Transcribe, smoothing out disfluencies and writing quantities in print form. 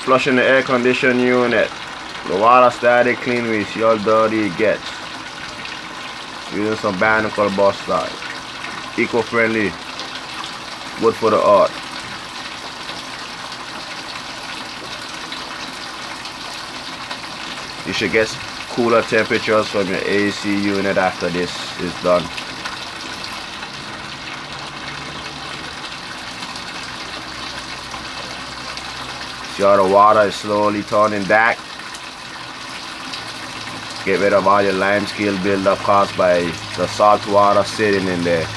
Flushing the air conditioning unit. The water started clean, we see how dirty it gets. Using some barnacle buster. Eco-friendly. Good for the earth. You should get cooler temperatures from your AC unit after this is done. See how the water is slowly turning dark. Get rid of all your limescale buildup caused by the salt water sitting in there.